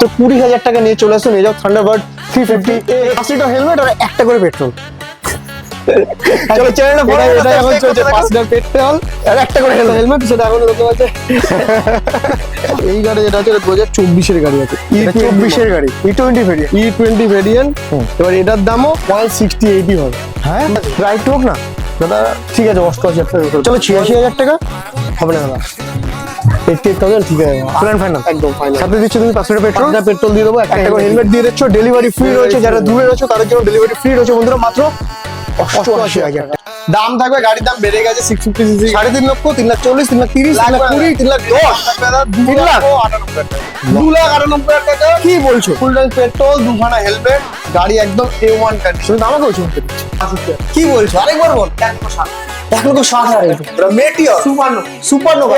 তো 20,000 টাকা নিয়ে চলে আসো, নিয়ে যাও থান্ডারবার্ড 350, 80 টা হেলমেট আর একটা করে পেট্রোল। চলো চ্যানেলটা ফলো করো, এটা এখন চলছে 5 লিটার পেট্রোল আর একটা করে হেলমেট, সেটা এখন লোকে আছে। এই গাড়ি যেটা আছে 2024 এর গাড়ি আছে, E24 এর গাড়ি, E20 ভেরিয়েন্ট। E20 variant. এবার এটার দামও 160-80 হবে। হ্যাঁ রাইট হোক না দাদা ঠিক আছে 88,000 টাকা করে। চলো 86,000 টাকা হবে না দাদা, 88,000 ঠিক আছে প্ল্যান ফাইনাল একদম ফাইনাল। সাথে দিচ্ছ তুমি 5 লিটার পেট্রোল, পেট্রোল দিয়ে দেবো, একটা করে হেলমেট দিয়ে দিচ্ছ, ডেলিভারি ফ্রি রয়েছে, যারা দূরে রয়েছে তাদের জন্য ডেলিভারি ফ্রি রয়েছে বন্ধুরা, মাত্র 88,000 টাকা। দাম থাকবে, গাড়ির দাম বেড়ে গেছে 650 সিসি, 3.5 লক্ষ, 3,40,000, 3,30,000, 3,20,000, 3,10,000, 2,98,000 টাকা। কি বলছো? ফুল ট্যাঙ্ক পেট্রোল, 2খানা হেলমেট, গাড়ি একদম A1 কন্ডিশন। আমাকে বলছো কি বলছো? আরেকবার বল। 1,60,000 মেটিওর সুপার নোভা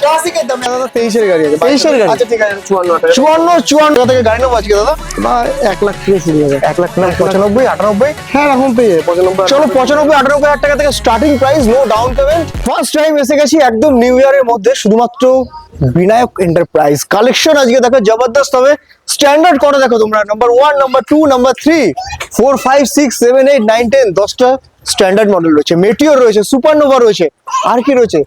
ক্লাসিকের দাম দাদা। 23 এর গাড়ি আছে, 23 এর গাড়ি। আচ্ছা ঠিক আছে 54 টাকা। 54 থেকে গাড়ি নেবো আজকে দাদা। বা 1 লাখ থেকে শুরু হবে, 1 লাখ না, 95, 98। হ্যাঁ এখন পেয়ে যাবে 95। চলো 95-98,000 টাকা থেকে starting price, no down payment. First time এসে গেছি একদম নিউ ইয়ারের মধ্যে, শুধুমাত্র বিনায়ক এন্টারপ্রাইজ কালেকশন আজকে দেখো জবরদস্ত হবে। স্ট্যান্ডার্ড করা দেখো তোমরা, নাম্বার 1, নাম্বার 2, নাম্বার 3, 4, 5, 6, 7, 8, 9, 10, 10টা স্ট্যান্ডার্ড মডেল রয়েছে, মেটিওর রয়েছে, সুপারনোভা রয়েছে, আর কি রয়েছে,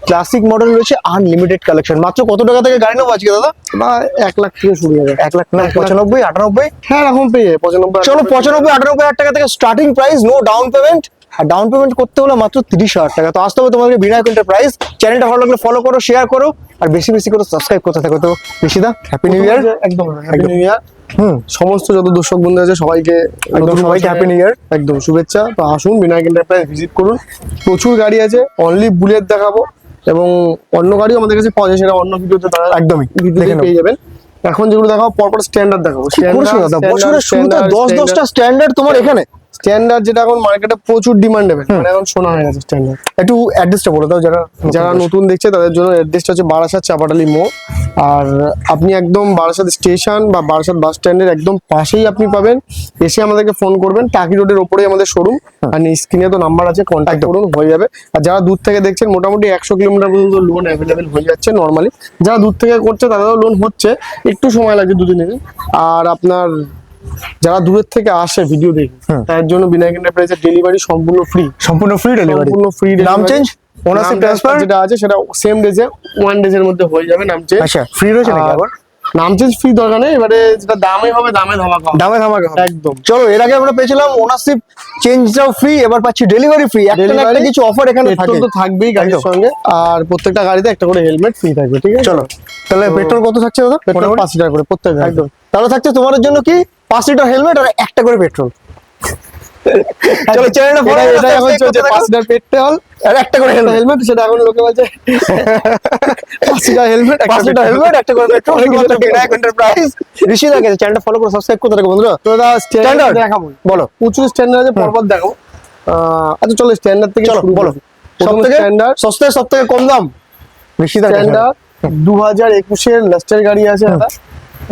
ক্লাসিক মডেল রয়েছে, আনলিমিটেড কালেকশন। মাত্র কত টাকা থেকে গাড়ি নেবো আজকে দাদা? বা 1 লাখ থেকে শুরু হবে, 1 লাখ না, 95, 98। হ্যাঁ এখন পেয়ে যাবে 95। চলো 95-98,000 টাকা থেকে starting price, no down payment. আর ডাউন পেমেন্ট করতে হলে মাত্র 30,000 টাকা। তো আসতে হবে তোমাদের বিনায়ক এন্টারপ্রাইজ। চ্যানেলটা ভালো লাগলে ফলো করো, শেয়ার করো, আর বেশি বেশি করে সাবস্ক্রাইব করতে থাকো। তো ঋষিদা, হ্যাপি নিউ ইয়ার। একদম হ্যাপি নিউ ইয়ার। সমস্ত যত দর্শক বন্ধু আছে সবাইকে একদম সবাইকে হ্যাপি নিউ ইয়ার, একদম শুভেচ্ছা। তো আসুন বিনায়ক এন্টারপ্রাইজ ভিজিট করুন, প্রচুর গাড়ি আছে, অনলি বুলেট দেখাবো, এবং অন্য গাড়িও আমাদের কাছে পাওয়া যায়, সেটা অন্য ভিডিওতে তারা একদমই ভিডিওতে পেয়ে যাবেন। এখন যেগুলো দেখাবো পরপর স্ট্যান্ডার্ড দেখাবো। দাদা বছরের শুরুতে 10-10টা স্ট্যান্ডার্ড তোমার এখানে। স্ট্যান্ডার্ড যেটা এখন মার্কেটে প্রচুর ডিমান্ডেবল, মানে এখন শোনা হয়ে গেছে স্ট্যান্ডার্ড। একটু অ্যাড্রেসটা বলে দাও যারা নতুন দেখছে তাদের জন্য। অ্যাড্রেসটা হচ্ছে বারাসাত চাপাটালি মোড়, আর আপনি একদম বারাসাত স্টেশন বা বারাসাত বাস স্ট্যান্ডের একদম পাশেই আপনি পাবেন। এসে আমাদেরকে ফোন করবেন, টাকি রোডের ওপরেই আমাদের শোরুম, আর স্ক্রিনে তো নাম্বার আছে, কন্ট্যাক্ট করুন, হয়ে যাবে। আর যারা দূর থেকে দেখছেন, মোটামুটি 100 কিলোমিটার পর্যন্ত লোন অ্যাভেলেবেল হয়ে যাচ্ছে নর্মালি। যারা দূর থেকে করছে তাদেরও লোন হচ্ছে, একটু সময় লাগছে 2-3 দিন। আর আপনার যারা দূরের থেকে আসে ভিডিও দেখে, তার জন্য বিনায়ক এন্টারপ্রাইজের ডেলিভারি সম্পূর্ণ ফ্রি ডেলিভারি। সম্পূর্ণ ফ্রি। নাম চেঞ্জ, ওনারশিপ ট্রান্সফার যেটা আছে সেটা সেম ডেজে 1 ডেজের মধ্যে হয়ে যাবে নাম চেঞ্জ। আচ্ছা ফ্রি রয়েছে নাকি আবার? নাম চেঞ্জ ফ্রি দরকার নেই, এবারে যেটা দামে হবে দামে ধামাকা হবে। দামে ধামাকা হবে। একদম। চলো এর আগে আমরা পেয়েছিলাম ওনারশিপ চেঞ্জটাও ফ্রি, এবার পাচ্ছি ডেলিভারি ফ্রি। একটা না একটা কিছু অফার এখানে থাকে। পেট্রোল তো থাকবেই গাড়ির একদম। সঙ্গে, আর প্রত্যেকটা গাড়িতে একটা করে হেলমেট ফ্রি থাকবে, ঠিক আছে? চলো তাহলে পেট্রোল কত থাকছে দাদা? পেট্রোল 5 লিটার করে প্রত্যেক গাড়ি। একদম। তাহলে থাকছে তোমাদের জন্য কি 5 লিটার হেলমেট আর একটা করে পেট্রোল। চলো চ্যানেলটা ফলো করো, এটা এখন চলছে 5 লিটার পেট্রোল আর একটা করে হেলমেট, সেটা এখন লোকে বলছে 5 লিটার হেলমেট, 5 লিটার হেলমেট একটা করে পেট্রোল। শুধুমাত্র বিনায়ক এন্টারপ্রাইজ। ঋষিদা গেছে, চ্যানেলটা ফলো করে সাবস্ক্রাইব করতে থাকো বন্ধুরা। তো দাদা স্ট্যান্ডার্ড স্ট্যান্ডার্ড দেখাবো, বলো। প্রচুর স্ট্যান্ডার্ড আছে, পরপর দেখাবো। আচ্ছা চলো স্ট্যান্ডার্ড থেকে চলো শুরু বলো। করি। সবথেকে স্ট্যান্ডার্ড সস্তায় সবথেকে কম দাম ঋষিদা। স্ট্যান্ডার্ড 2021 এর লাস্টের গাড়ি আছে দাদা,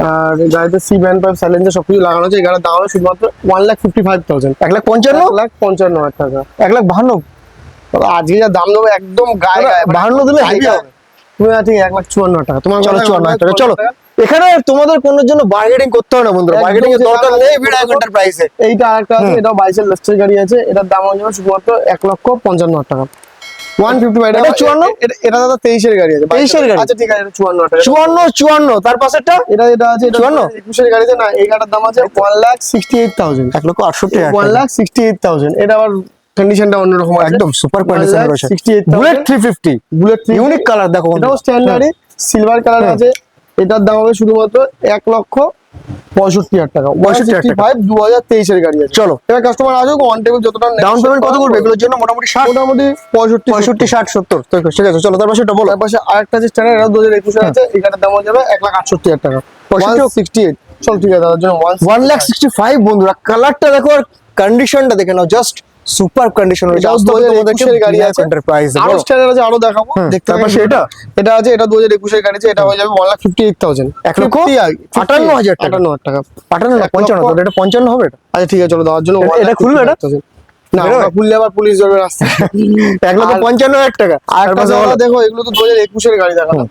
আর গাড়িতে সি ব্যান্ড পাইপ সাইলেন্সার সবকিছু লাগানো আছে। এই গাড়ির দাম হবে শুধুমাত্র 1,55,000, 1,55,000, 1,55,000 টাকা। 1,52,000। তবে আজকে যা দাম দেবো একদম গায়ে গায়ে, 52 দিলে হেভি হবে। তুমি ঠিক 1,54,000 টাকা। তোমার চলো 54,000 টাকা। চলো এখানে তোমাদের কোনোর জন্য বার্গেনিং করতে হবে না বন্ধুরা, একদম বার্গেনিং এর যেটা দরকার আছে নেই বিনায়ক এন্টারপ্রাইজে। এইটা আরেকটা আছে, এটাও 22 এর লাস্টের গাড়ি আছে, এটার দাম হয়ে যাবে শুধুমাত্র 1,55,000 টাকা। 155 এটা 54? এটা দাদা 23 এর গাড়ি আছে। 23 এর গাড়ি? আচ্ছা ঠিক আছে, এটা 54 টাকা। 54, তার পাশেরটা এটা আছে, এটা 54? 21 এর গাড়ি আছে না, এই গাড়ির দাম আছে 1,68,000। 1,68,000। 1,68,000। এটা আবার কন্ডিশনটা অন্যরকম আছে, একদম সুপার কন্ডিশন রয়েছে। 1,68,000 বুলেট 350, বুলেট ইউনিক কালার দেখো বন্ধুরা। এটাও স্ট্যান্ডার্ডই সিলভার কালার আছে। এটার দাম হবে শুধুমাত্র 1,65,000 টাকা। 65,000 2023 এর গাড়ি আছে। চলো এবার কাস্টমার আসুক, অন টেবিল যতটা ডাউন পেমেন্ট কত করবে এগুলোর জন্য? মোটামুটি 60, মোটামুটি 65 65, 60, 70। তো ঠিক আছে, চলো তার পাশেটা বলো। তার পাশে আরেকটা যে স্ট্যান্ডার্ড, এটা 2021 এর আছে, এটার দাম হয়ে যাবে 1,68,000 টাকা। 168। চল ঠিক আছে, তার জন্য 1,65,000 বন্ধুরা। কালারটা দেখো আর কন্ডিশনটা দেখে নাও, জাস্ট সুপার কন্ডিশন রয়েছে। এটাও 2021 এর গাড়ি আছে। এন্টারপ্রাইজ আরো স্ট্যান্ডার্ড আছে, আরো দেখাবো। দেখতে তারপর পাচ্ছি সেটা এটা আছে, এটা 2021 এর গাড়ি আছে, এটা হয়ে যাবে 1,58,000। 1,58,000 টাকা। 58,000 টাকা। 58 না 55, তো এটা 55 হবে এটা। আচ্ছা ঠিক আছে, চলো দেওয়ার জন্য এটা খুলবে এটা? 1,58,000 না, বেরোবে? ওটা খুললে আবার পুলিশ ধরবে রাস্তায়। 1,55,000 টাকা। আর একটা দেখো, এগুলো তো 2021 এর গাড়ি দেখালাম।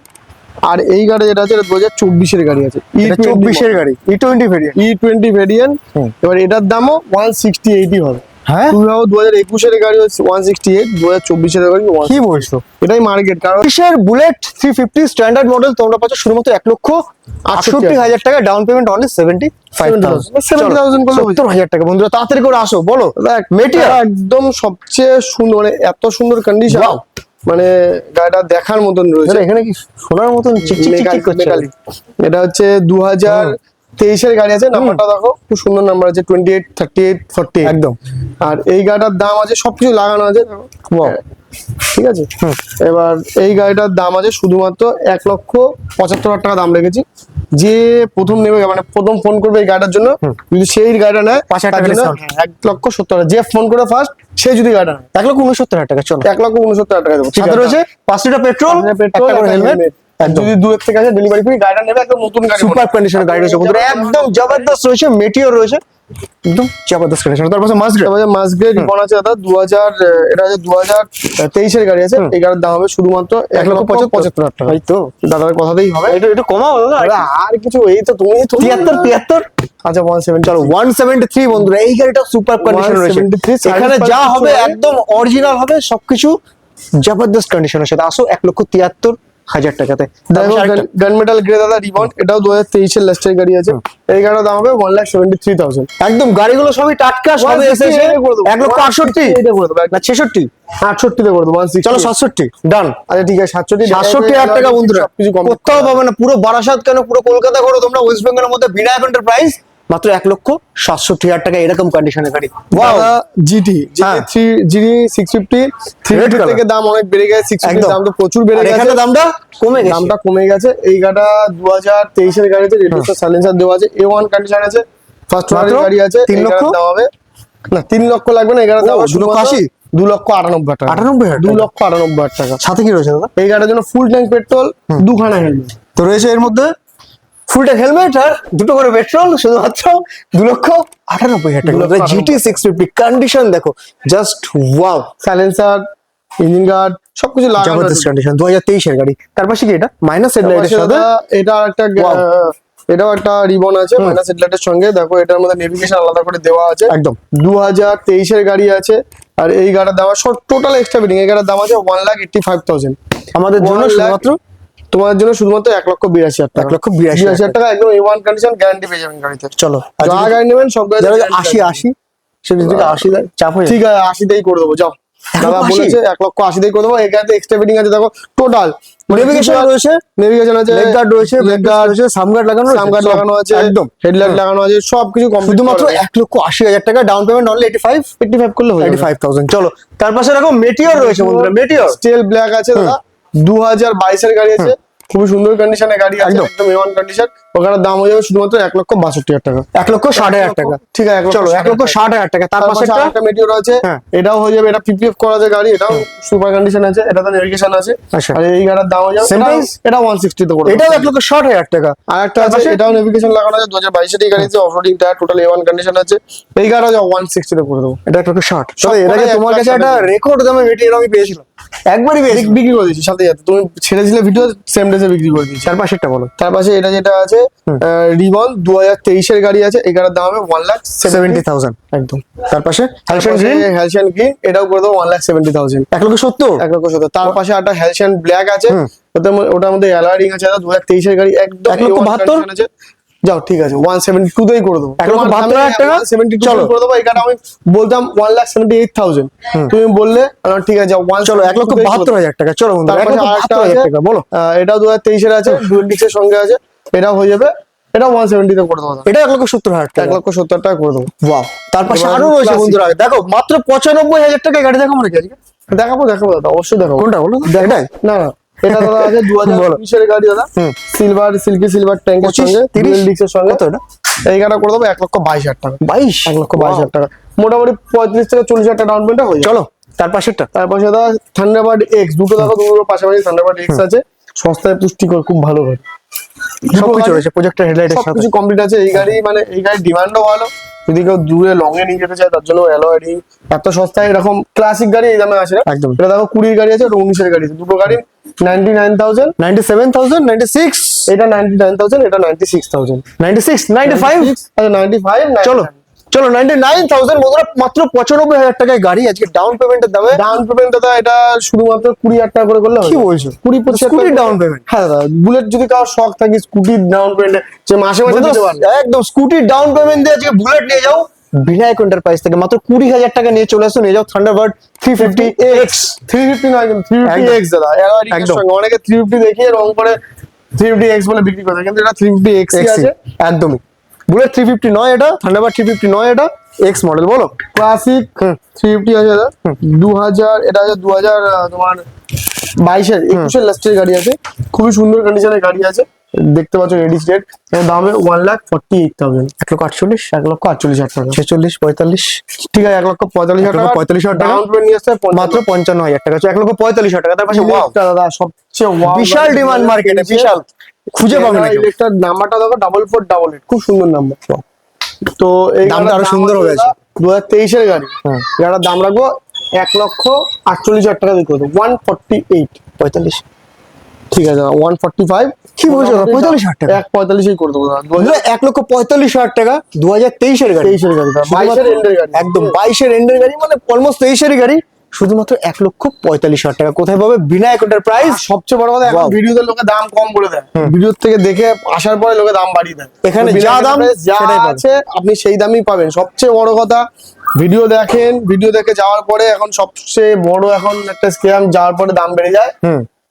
আর এই গাড়ি যেটা আছে 2024-এর গাড়ি আছে, চব্বিশের গাড়ি E20 ভেরিয়েন্ট। E20 variant. এবার এটার দামও 168 হবে। হ্যাঁ তুমি ভাবো 2021-এর গাড়ি হচ্ছে 168, 2024-এর গাড়ি কি বলছো? এটাই মার্কেট। কারণ কিসের বুলেট 350 স্ট্যান্ডার্ড মডেল তোমরা পাচ্ছ শুধুমাত্র 1,68,000 টাকা, ডাউন পেমেন্ট অনলি 75,000 করলে 70,000 টাকা। বন্ধুরা তাড়াতাড়ি করে আসো, বলো মেটিয়ার একদম সবচেয়ে সুন্দর, মানে এত সুন্দর কন্ডিশন, Wow. মানে গাড়িটা দেখার মতন রয়েছে। এখানে কি সোনার মতন চিকচিক করছে? এটা হচ্ছে 2023-এর গাড়ি আছে, নাম্বারটা দেখো খুব সুন্দর নাম্বার আছে 283848 একদম। আর এই গাড়িটার দাম আছে, সবকিছু লাগানো আছে দেখো। Wow. ঠিক আছে, এবার এই গাড়িটার দাম আছে শুধুমাত্র 1,75,000 টাকা দাম রেখেছি। যে প্রথম নেবে, মানে প্রথম ফোন করবে এই গাড়িটার জন্য, যদি সেই গাড়িটা নেয় 5,000 তার টাকা জন্য discount। 1,70,000, যে ফোন করে ফার্স্ট সে যদি গাড়িটা নেয় 1,69,000 টাকা। চলো 1,69,000 টাকা দেবো। সাথে রয়েছে 5 লিটার পেট্রোল, একটা করে হেলমেট। একদম যদি দূরের থেকে আসে ডেলিভারি ফ্রি, গাড়িটা নেবে একদম নতুন গাড়ি, সুপার কন্ডিশনের গাড়ি রয়েছে বন্ধুরা, একদম জবরদস্ত রয়েছে। মেটিওর রয়েছে, একদম জবরদস্ত কন্ডিশন। তারপর মাসগ্রেভ। তারপরে মাসগ্রেভ রিবন আছে দাদা, 2000, এটা আছে 2023-এর গাড়ি আছে। এই গাড়ির দাম হবে শুধুমাত্র 1,75,000 টাকা। এই তো দাদার কথাতেই হবে। এটা কমাও দাদা। আরে আর কিছু, এই তো তুমি 73। আচ্ছা 170, চলো 173 বন্ধুরা, এই গাড়িটা সুপার কন্ডিশন রয়েছে। 173 এখানে যা সার্ভিস হবে পাচ্ছ, একদম অরিজিনাল হবে, সবকিছু জবরদস্ত কন্ডিশনের সাথে। আসো 1,73,000 টাকাতে। দেখো গানমেটাল গ্রে দাদা রিবন, এটাও 2023-এর লাস্টের গাড়ি আছে। এই গাড়ির দাম হবে 1,73,000। একদম গাড়িগুলো সবই টাটকা, সবই এসেছে। 1,68,000 এটা করে দেবো, না 66, 68 তে করে দেবো, 160। চলো 67 ডান। আচ্ছা ঠিক আছে, 67,000 টাকা বন্ধুরা, সবকিছু কম কোথাও পাবে না। পুরো বারাসাত কেন, পুরো কলকাতা করো তোমরা, ওয়েস্ট বেঙ্গলের মধ্যে বিনায়ক এন্টারপ্রাইজ মাত্র 1,67,000 টাকা এরকম কন্ডিশনের গাড়ি। ওয়াও, জিটি হ্যাঁ। 650 Red 350 color। থেকে দাম অনেক বেড়ে গেছে, 650 একদম। দাম তো প্রচুর বেড়ে আর গেছে, এখানে দামটা কমে গেছে। দামটা কমে গেছে। এই গাড়িটা 2023-এর গাড়িতে রেডিওস্টার সাইলেন্সার দেওয়া আছে, A1 কন্ডিশন আছে, ফার্স্ট ওনারের মাত্র গাড়ি আছে। 3 এই লক্ষ? গাড়ির দাম হবে না 3 লক্ষ লাগবে না, এই গাড়ির দাম ও, হবে 2,80,000? 2,98,000 টাকা। 98,000 2,98,000 টাকা। সাথে কি রয়েছে দাদা? এই গাড়ির জন্য ফুল ট্যাঙ্ক পেট্রোল, দুখানা হেলমেট। তো রয়েছে এর মধ্যে ফুল ট্যাঙ্ক হেলমেট আর দুটো করে পেট্রোল, শুধুমাত্র 2,98,000 টাকা। 2,98,000 GT 650 কন্ডিশন দেখো, just wow, silencer, engine guard সবকিছু লাগানো জবরদস্ত আছে। কন্ডিশন। 2023-এর গাড়ি। তার পাশে কি এটা মাইনাস হেডলাইটের সাথে? এটা একটা Wow. এটাও একটা রিবন আছে মাইনাস হেডলাইটের সঙ্গে। দেখো এটার মধ্যে নেভিগেশন আলাদা করে দেওয়া আছে। একদম 2023-এর গাড়ি আছে। আর এই গাড়ির দাম আছে টোটাল এক্সট্রা বিডিং, এই গাড়ির দাম আছে 1,85,000। আমাদের জন্য 1,00,000 শুধুমাত্র তোমার জন্য শুধুমাত্র 1,82,000 টাকা। 1,82,000 টাকা একদম A1 কন্ডিশন, গ্যারান্টি পেয়ে যাবেন গাড়িতে। চলো যা গাড়ি নেবেন সব গাড়ি 80 সে যদি 80 দেয় চাপ হয়ে ঠিক আছে, 80 করে দেবো, যাও। দাদা 1,80,000 বলেছে 1,80,000 করে দেবো। এই গাড়িতে এক্সট্রা বিডিং আছে, দেখো টোটাল নেভিগেশন রয়েছে, নেভিগেশন আছে, লেগ গার্ড রয়েছে, ব্রেক গার্ড রয়েছে, সামগার্ড লাগানো রয়েছে, সামগার্ড সব লাগানো আছে, একদম হেডলাইট লাগানো আছে, সবকিছু কমপ্লিট। শুধুমাত্র 1,80,000 টাকা, ডাউন পেমেন্ট অনলি 85 করলে হয়ে যাবে। 85,000। চলো তার পাশে দেখো মেটিওর রয়েছে বন্ধুরা, মেটিওর স্টিল ব্ল্যাক আছে দাদা, 2022-এর গাড়ি আছে, খুবই সুন্দর কন্ডিশনের গাড়ি আছে, একদম। একদম A1 কন্ডিশন। ওখানে দাম হয়ে যাবে শুধুমাত্র 1,62,000 টাকা। 1,60,000 টাকা। ঠিক আছে, চলো 1,60,000 টাকা। তার পাশে একটা একটা মেটিওর আছে, হ্যাঁ। এটাও হয়ে যাবে। এটা PPF করা আছে গাড়ি, এটাও সুপার কন্ডিশন আছে, এটাতে নেভিগেশন আছে। আচ্ছা। আর এই গাড়ির দাম হয়ে যাবে Same price? এটা 160 তে করে দেবো। এটাও 1,60,000 টাকা। আর একটা তার আছে, পাশে? এটাও নেভিগেশন লাগানো আছে, 2022-এর এই গাড়িতে off-roading tyre, total A1 condition আছে। এই গাড়ি 160 তে করে দেবো। এটা 1,60,000। সব তবে এর আগে কটাই তোমার 1,60,000 কাছে একটা রেকর্ড দামে মেটিওর আমি পেয়েছিলাম, একবারই পেয়েছি। বিক্রি করে দিয়েছি সাথে সাথে, তুমি ছেড়েছিলে ভিডিও, সেম ডেজে বিক্রি করে দিয়েছি। তার পাশেরটা বলো। তার পাশে এটা যেটা আছে রিবন, 2023-এর গাড়ি আছে, এই গাড়ির দাম হবে 1,70,000 70,000 একদম। তার পাশে হ্যালসন গ্রিন হ্যালসিয়ান গ্রিন, এটাও করে দেবো 1,70,000। 1,70,000 1,70,000। তার পাশে একটা হ্যালসিয়ান ব্ল্যাক আছে, ওটার মধ্যে অ্যালয় রিং আছে, 2023-এর গাড়ি, একদম 1,72,000 A1 আছে। যাও ঠিক আছে, 172 তেই করে দেবো। 1,72,000 টাকা। 172 চলো। করে দেবো। এই গাড়ি আমি বলতাম 1,78,000, তুমি বললে ঠিক আছে, যাও 1 চলো 1,72,000 টাকা। চলো বন্ধু, তার পাশে আরেকটা আছে, 1,72,000 টাকা বলো। এটাও 2023-এর আছে, ডুয়েল ডিক্সের সঙ্গে আছে, এটাও হয়ে যাবে, এটা 170 তে করে দেবো। এটা 1,70,000 টাকা। 1,70,000 টাকা করে দেবো। ওয়াও, তার পাশে এবার আরো রয়েছে classic। বন্ধুরা, দেখো মাত্র 95,000 টাকায় গাড়ি দেখাবো নাকি আজকে? দেখাবো দাদা, অবশ্যই দেখাবো। কোনটা বলো তো? এটাই না না, এটা দাদা আছে 2025-এর গাড়ি দাদা, সিলভার, সিল্কি সিলভার ট্যাঙ্কের 25, সঙ্গে, 30 ডুয়েল ডিক্সের সঙ্গে। কত এটা? এই গাড়িটা করে দেবো 1,22,000 টাকা। 22 1,22,000 টাকা, মোটামুটি 35 থেকে 40,000 টাকা ডাউন পেমেন্ট হয়ে যাবে। চলো তার পাশেরটা। তারপর দাদা থান্ডারবার্ড এক্স, দুটো দেখো, দুটো পাশাপাশি থান্ডারবার্ড এক্স আছে, সস্তায় পুষ্টিকর, খুব ভালো হয়। সবকিছু রয়েছে, প্রজেক্টর হেডলাইটের সাথে। সবকিছু কমপ্লিট আছে। এই গাড়ি মানে এই গাড়ির ডিমান্ডও ভালো, যদি কেউ দূরে লং এ নিয়ে যেতে চায় তার জন্য অ্যালয় রিং। এত সস্তায় এরকম ক্লাসিক গাড়ি এই দামে আসে না একদম। এটা দেখো 20 গাড়ি আছে, 19 গাড়ি আছে, দুটো গাড়ি 99,000, 97,000, 96, এটা 99,000, এটা 96,000, 96, 95। আচ্ছা 95, চলো চলো 99,000 বন্ধুরা, মাত্র 95,000 টাকায় গাড়ি আজকে ডাউন পেমেন্টের দামে। ডাউন পেমেন্ট দাদা এটা শুধুমাত্র 20,000 টাকা করে করলে কি বলছো? 20-25 স্কুটির ডাউন পেমেন্ট? হ্যাঁ দাদা, বুলেট যদি কারো শখ থাকে স্কুটির ডাউন পেমেন্ট যে মাসে মাসে দিতে পারবে, একদম স্কুটির ডাউন পেমেন্ট দিয়ে আজকে বুলেট নিয়ে যাও বিনায়ক এন্টারপ্রাইজ থেকে, মাত্র 20,000 টাকা নিয়ে চলে আসো, নিয়ে যাও থান্ডারবার্ড 350X। 350 নয় কিন্তু 350X দাদা, একদম। অনেকে 350 দেখিয়ে রং করে 350X বলে বিক্রি করে, কিন্তু এটা 350X আছে একদমই। বুলেট 350 নয় এটা, থান্ডারবার্ড 350 নয় এটা, এক্স মডেল। বলো ক্লাসিক 350 আছে দাদা, 2000, এটা আছে 2000 তোমার 22-এর 21-এর লাস্টের গাড়ি আছে, খুবই সুন্দর কন্ডিশনের গাড়ি আছে, দেখতে পাচ্ছ রেডি স্টেট, দামে 1,48,000, 1,48,000, 1,48,000 টাকা, 46, 45, ঠিক আছে 1,45,000 টাকা, 1,45,000 টাকা ডাউন পেমেন্ট নিয়ে আসতে হবে মাত্র 55,000 টাকা, 1,45,000 টাকা। তার পাশে ওয়াও, দাদা সবচেয়ে wow বিশাল গাড়ি ডিমান্ড মার্কেটে, বিশাল, খুঁজে পাবে না কেউ। ইলেকট্রার নাম্বারটা দেখো 4488, খুব সুন্দর নাম্বার। তো এই দামটা আরো সুন্দর হবে। 2023-এর গাড়ি, হ্যাঁ। এটার দাম রাখবো 1,48,000 টাকা দিয়ে করবো, 148, 45, ঠিক আছে 145। কি বলছো? 45,000 টাকা? 1,45 করে দেবো দাদা, বন্ধুরা 1,45,000 টাকা 2023-এর গাড়ি, 23-এর গাড়ি দাদা, 22-এর এন্ডের গাড়ি, একদম 22-এর এন্ডের গাড়ি, মানে অলমোস্ট 23-এরই গাড়ি, শুধুমাত্র 1,45,000 টাকা। কোথায় পাবে? বিনায়ক এন্টারপ্রাইজ। সবচেয়ে বড় কথা এখন Wow. ভিডিওতে লোকে দাম কম করে দেয়, ভিডিও থেকে দেখে আসার পরে লোকে দাম বাড়িয়ে দেয়, এখানে তো যা দাম Enterprise যা সেটাই পাবেন। আছে আপনি সেই দামই পাবেন। সবচেয়ে বড় কথা ভিডিও দেখেন, ভিডিও দেখে যাওয়ার পরে এখন সবচেয়ে বড় এখন একটা স্ক্যাম, যাওয়ার পরে দাম বেড়ে যায়।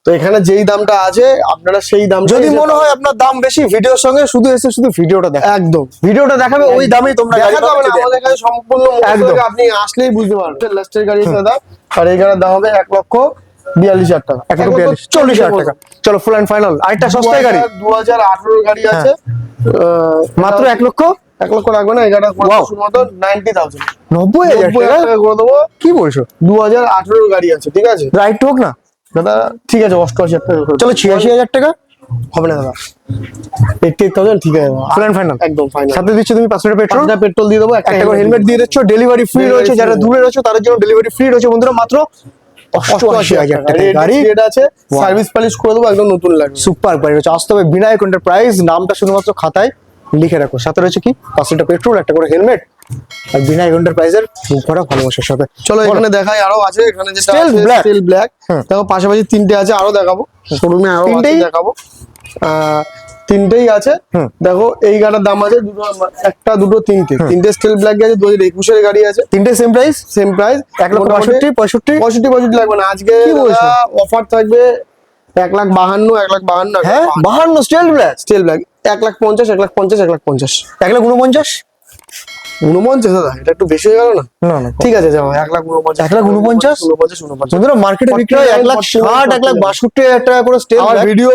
তো এখানে যেই দামটা আছে আপনারা সেই দাম, যদি মনে হয় আপনার দাম বেশি, ভিডিওর সঙ্গে শুধু এসে শুধু ভিডিওটা দেখো, একদম ভিডিওটা দেখাবে, ওই দামেই তোমরা গাড়ি দেখাতে হবে পাবে। না, আমাদের কাছে সম্পূর্ণ মুখস্থ একদম। থাকে, আপনি আসলেই বুঝতে পারবেন। লাস্টের গাড়ি আছে দাদা, আর এই গাড়ির দাম হবে 1,42,000 টাকা, 1,40,000 টাকা। চলো ফুল অ্যান্ড ফাইনাল, আরেকটা সস্তায় গাড়ি 2018 গাড়ি আছে, মাত্র 1 লক্ষ 1 লক্ষ লাগবে না, এই গাড়িটা Wow. শুধুমাত্র 90,000, 90,000 টাকা। টাকা করে দেবো। কি বলছো? 2018 গাড়ি আছে, ঠিক আছে রাইট হোক না দাদা, ঠিক আছে 88,000 টাকা করে দেবো। চলো 86,000 টাকা হবে না দাদা, 88,000 ঠিক আছে দাদা। ফুল অ্যান্ড ফাইনাল, একদম ফাইনাল। সাথে দিচ্ছ তুমি 500 টাকা পেট্রোল, পেট্রোল দিয়ে দেবো, একটা করে হেলমেট দিয়ে দিচ্ছ, ডেলিভারি ফ্রি Delivery রয়েছে, free যারা রয়েছে। দূরে রয়েছে তাদের জন্য ডেলিভারি ফ্রি রয়েছে বন্ধুরা, মাত্র 88,000 টাকা গাড়ি। এটা আছে, সার্ভিস পলিশ করে দেবো, একদম নতুন লাগবে। সুপার গাড়ি রয়েছে, আসতে হবে বিনায়ক এন্টারপ্রাইজ, নামটা শুধুমাত্র খাতায় লিখে রাখো, সাথে রয়েছে কি 500 টাকা পেট্রোল, একটা করে হেলমেট, আর বিনায়ক এন্টারপ্রাইজের বুক করা ভালোবাসার সাথে। চলো এখানে দেখাই, আরো আছে এখানে, যেটা Steel black। স্টিল ব্ল্যাক, হুম। দেখো পাশাপাশি তিনটে আছে, আরো দেখাবো শোরুমে, আরো তিনটেই? আছে দেখাবো, তিনটেই আছে। হুম। দেখো এই গাড়ির দাম আছে দুটো, একটা দুটো তিনটে, তিনটে স্টিল ব্ল্যাক আছে, 2021-এর গাড়ি আছে, তিনটে সেম প্রাইস, সেম প্রাইস, 1,65,000, 65। 65 লাগবে না আজকে, কি বলছো? অফার থাকবে 1,52,000, 1,52,000, হ্যাঁ 52 স্টিল ব্ল্যাক, স্টিল ব্ল্যাক 1,50,000, 1,50,000, 1,50,000, 1,49,000। 49 দাদা, এটা একটু বেশি হয়ে গেল না? না না ঠিক আছে যাও 1,49,000, 1,49,000? বন্ধুরা মার্কেটে বিক্রি হয় 1,60,000, 1,62,000 টাকা করে স্টিল আমার ব্ল্যাক। ভিডিও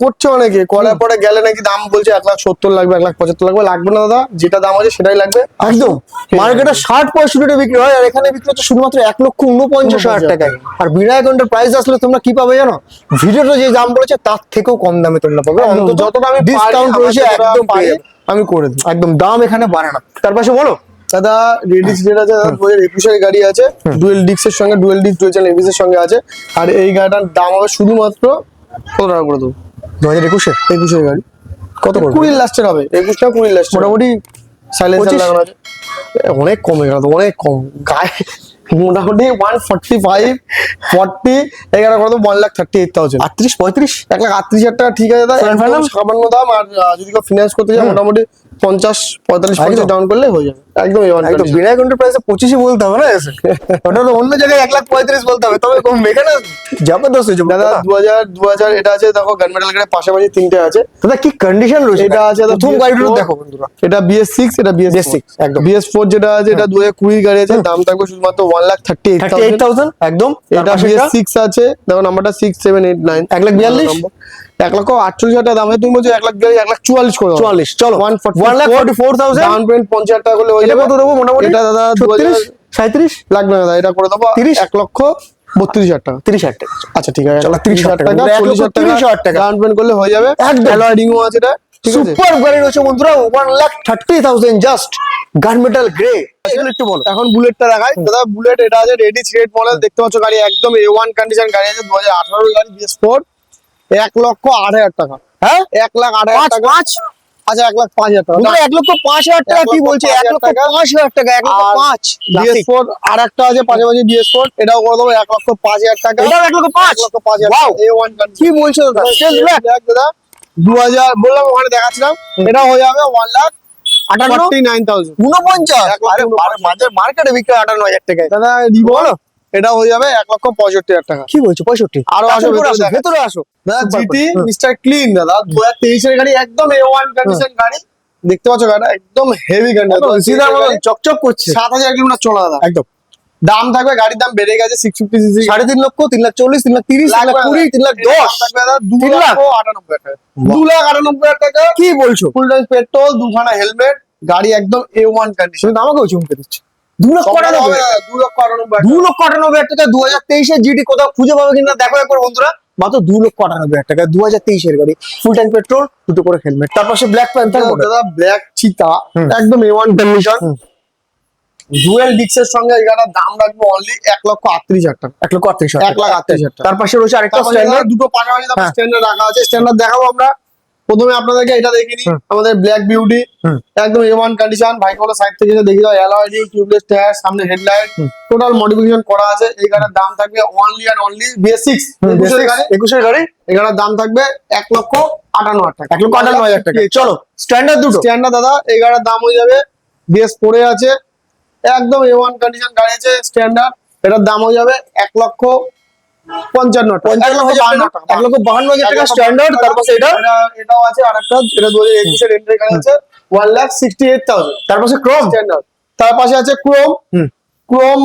করছে অনেকে, করার পরে গেলে নাকি দাম বলছে 1,70,000 লাগবে, 1,75,000 লাগবে, লাগবে না দাদা, যেটা দাম আছে সেটাই লাগবে। একদম মার্কেটে 60-65 বিক্রি হয়, আর এখানে বিক্রি হচ্ছে শুধুমাত্র 1,49,000 টাকায়। আর বিনায়ক এন্টারপ্রাইজ আসলে তোমরা কি পাবে জানো? ভিডিওতে যে দাম বলেছে তার থেকেও কম দামে তোমরা পাবে, অন্তত যতটা আমি ডিসকাউন্ট রয়েছে, একদম পেয়ে যাবে। আমি করে দিই একদম দাম এখানে বাড়ে না। তার পাশে বলো দাদা, রেডি সিটের আছে দাদা, 2021-এর গাড়ি আছে, ডুয়েল ডিস্কের সঙ্গে, dual disc dual channel ABS এর সঙ্গে আছে, আর এই গাড়িটার দাম হবে শুধুমাত্র কত টাকা করে দেবো? 2021-এর 21-এর গাড়ি কত করে? 20 লাস্টের হবে, 21 না 20 লাস্টের, মোটামুটি সাইলেন্সার 25? লাগানো আছে, অনেক কমে গেল তো, অনেক কম গায়ে, মোটামুটি 145, 40, এগারো করে দেবো 1,38,000, 38-35। 1,38,000 টাকা, ঠিক আছে দাদা, Final? একদম সামান্য দাম। আর যদি কেউ ফিনান্স করতে চায় মোটামুটি 50-45 ডাউন করলে হয়ে যাবে, একদম একদম বিনায়ক এন্টারপ্রাইজে 25 বলতে হবে না এসে, ওটা তো অন্য জায়গায় 1,35,000 বলতে হবে, তবে কম এখানে জবরদস্ত হয়েছে দাদা। 2000 এটা আছে, দেখো গানমেটাল গাড়ি পাশাপাশি তিনটে আছে, দাদা কি কন্ডিশন রয়েছে, এটা আছে দাদা প্রথম BS4, গাড়িটা দেখো বন্ধুরা, এটা BS6, এটা BS6, একদম। BS4 যেটা আছে এটা 2020 গাড়ি আছে, দাম থাকবে শুধুমাত্র 1,38,000, 38,000 একদম। এটা BS6 আছে, দেখো নাম্বারটা 6789, 1,42,000, 1,48,000 টাকা দাম আছে, তুমি বলছো 1,44,000 করে দাও। 44, চলো 1,44,000 ডাউন পেমেন্ট 50,000 টাকা করলে হয়ে এটা যাবে। কত দেবো মোটামুটি? এটা দাদা 36, 37 লাগবে না দাদা, এটা করে দেবো 30? 1,42,000 32,000 টাকা। 30,000 টাকা। আচ্ছা ঠিক আছে, চলো 30,000 টাকা, 30,000 40,000 টাকা ডাউন পেমেন্ট করলে হয়ে যাবে। একদম। অ্যালয় রিংও আছে এটা, ঠিক আছে। সুপার গাড়ি রয়েছে বন্ধুরা, 1,30,000 জাস্ট, গানমেটাল গ্রে। একটু বলো। এখন বুলেটটা দেখাই দাদা। বুলেট এটা আছে রেডি থ্রেড মডেল, দেখতে পাচ্ছ গাড়ি একদম A1 কন্ডিশন গাড়ি আছে, 2018 গাড়ি BS4, 1,08,000 টাকা। হ্যাঁ 1,08,000 টাকা। আচ্ছা 1,05,000 টাকা। বন্ধুরা 1,05,000 টাকা কি বলছে? 1,05,000 টাকা, 1,05,000। BS4 আর একটা আছে পাশাপাশি BS4, এটাও করে দেবো 1,05,000 টাকা। এটাও 1,05,000। 1,05,000 Wow! A1 condition. কি বলছো দাদা? Sales black? দাদা 2000 বললাম ওখানে দেখাচ্ছিলাম, এটা হয়ে যাবে 1,49,000। 49? আরে 1,49,000 মার্কেটে বিক্রি 58,000 টাকায়। দাদা রিভো এটা হয়ে যাবে 1,65,000 টাকা। কি বলছো? 65? আরো আসো, ভেতরে ভেতরে আসো, দেখা। ভেতরে আসো। দাদা Super GT cool। Mister clean দাদা, 2023 এর গাড়ি, একদম A1 কন্ডিশন গাড়ি, দেখতে পাচ্ছ গাড়িটা একদম হেভি কন্ডিশন, একদম সিধার মতো চকচক করছে। 7,000 কিলোমিটার চলা দাদা। একদম। দাম থাকবে, গাড়ির দাম বেড়ে গেছে 650 সিসি। 3.5 লক্ষ, 3,40,000, 3,30,000, 3,20,000, 3,10,000। থাকবে দাদা 3 লাখ। 2,98,000 টাকা। 2,98,000 টাকা। কি বলছো? ফুল ট্যাঙ্ক পেট্রোল, দুখানা হেলমেট, গাড়ি একদম A1 কন্ডিশন। তুমি তো আমাকেও চমকে দিচ্ছ। 2,98,000। 2,98,000 2,98,000 টাকা 2023 জিডি কোথাও খুঁজে পাবে কিনা দেখো একবার বন্ধুরা। মাত্র 2,98,000 টাকা 2023 গাড়ি, ফুল ট্যাঙ্ক পেট্রোল, দুটো করে হেলমেট, তার পাশে ব্ল্যাক প্যান্থার মডেল। দাদা ব্ল্যাক চিতা, হুম। একদম A1 কন্ডিশন, হুম। ডুয়েল ডিক্সের সঙ্গে এই গাড়ির দাম রাখবো অনলি 1,38,000 টাকা। 1,38,000 1,38,000 টাকা। তার পাশে রয়েছে আরেকটা তারপরে স্ট্যান্ডার্ড। দাদা দুটো পাশাপাশি হ্যাঁ। স্ট্যান্ডার্ড রাখা আছে, স্ট্যান্ডার্ড দেখাবো আমরা। প্রথমে আপনাদেরকে এটা দেখিনি, হুম। আমাদের ব্ল্যাক বিউটি, হুম। একদম A1 কন্ডিশন। বাইক হলো সাইড থেকে দেখে দাও, অ্যালয় রিং, টিউবলেস টায়ার, সামনে হেডলাইট, হুম। টোটাল মডিফিকেশন করা আছে। এই গাড়ির দাম থাকবে অনলি অ্যান্ড অনলি BS6 21 গাড়ি। 21 গাড়ি এই গাড়ির দাম থাকবে 1,58,000 টাকা। 1,58,000 টাকা। চলো স্ট্যান্ডার্ড দুটো। স্ট্যান্ডার্ড দাদা এই গাড়ির দাম হয়ে যাবে, BS4 এ আছে, একদম A1 কন্ডিশন গাড়ি আছে স্ট্যান্ডার্ড, এটার দাম হয়ে যাবে 1,55,000 টাকা। 55,000 টাকা, 1,52,000 টাকা স্ট্যান্ডার্ড। তার পাশে এটা, এটাও আছে আরেকটা, এটা 2021 এর এন্ট্রি গাড়ি আছে, 1,68,000 তার পাশে ক্রোম। স্ট্যান্ডার্ড। তার পাশে আছে ক্রোম। হুম। ক্রোম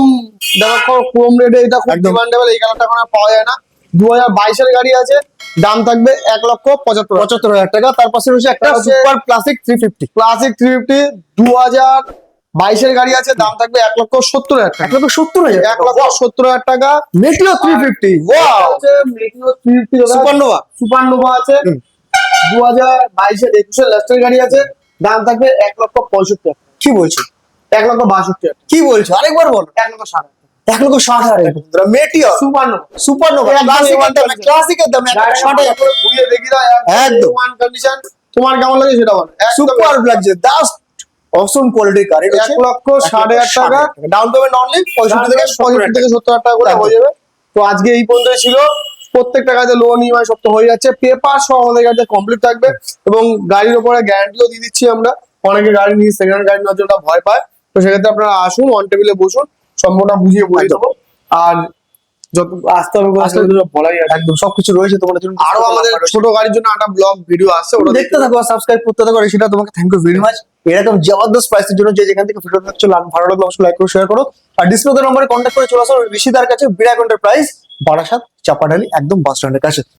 দেখো, ক্রোম রেটে এটা খুব একদম। ডিমান্ডেবল, এই কালারটা এখন আর পাওয়া যায় না। 2022 এর গাড়ি আছে, দাম থাকবে 1,75,000 75,000 টাকা। তার পাশে রয়েছে একটা তার পাশে- সুপার ক্লাসিক 350। ক্লাসিক 350 2022 এর গাড়ি আছে, দাম থাকবে 1,70,000 টাকা। 1,70,000 1,70,000 টাকা। মেটিও 350। ওয়াও। সুপারনোভা, সুপারনোভা আছে, হুম। 2022 এর 21 এর লাস্টের গাড়ি আছে, দাম থাকবে 1,65,000 টাকা। কি বলছো? 1,62,000 টাকা। কি বলছো? আরেকবার বলো। 1,60,000 1,60,000 বন্ধুরা, মেটিও সুপারনোভা। সুপারনোভা একদম ক্লাসিকের দাম, 1,60,000 ক্লাসিকের দাম গাড়িটা 1,60,000। করে ঘুরিয়ে দেখি দাও, একদম। One condition. তোমার কেমন লাগে সেটা বলো। সুপার লাগছে, জাস্ট অসম কোয়ালিটির গাড়ি রয়েছে। 1,60,000 টাকা। ডাউন পেমেন্ট অনলি 65 থেকে 65 থেকে 70,000 টাকা করে একদম। হয়ে যাবে। তো আজকে এই পর্যন্ত ছিল। প্রত্যেকটা গাড়িতে লোন EMI সব তো হয়ে যাচ্ছে, পেপার সহ আমাদের গাড়িতে কমপ্লিট থাকবে, এবং গাড়ির উপরে গ্যারান্টিও দিয়ে দিচ্ছি আমরা। অনেকে গাড়ি নিয়ে সেকেন্ড গাড়ি নেওয়ার জন্য ভয় পায়, তো সেক্ষেত্রে আপনারা আসুন, অন টেবিলে বসুন, সম্পূর্ণ বুঝিয়ে বলে দেবো। আর যত আসতে হবে বলাই আছে। একদম সবকিছু রয়েছে তোমাদের জন্য। আরো আমাদের ছোট গাড়ির জন্য একটা ব্লগ ভিডিও আসছে, ওটা দেখতে থাকো, সাবস্ক্রাইব করতে থাকো, সেটা তোমাকে থ্যাংক ইউ ভেরি মাচ। এরকম জবরদস্ত প্রাইসের জন্য যে যেখান থেকে ভিডিও দেখছো, ভালো লাগলে অবশ্যই লাইক করো, শেয়ার করো, আর ডিসপ্লেতে নম্বরে কন্ট্যাক্ট করে চলে আসো ঋষিদার কাছে, বিরাট এন্টারপ্রাইজ, বারাসাত, চাপাডালি, একদম বাস স্ট্যান্ডের কাছে।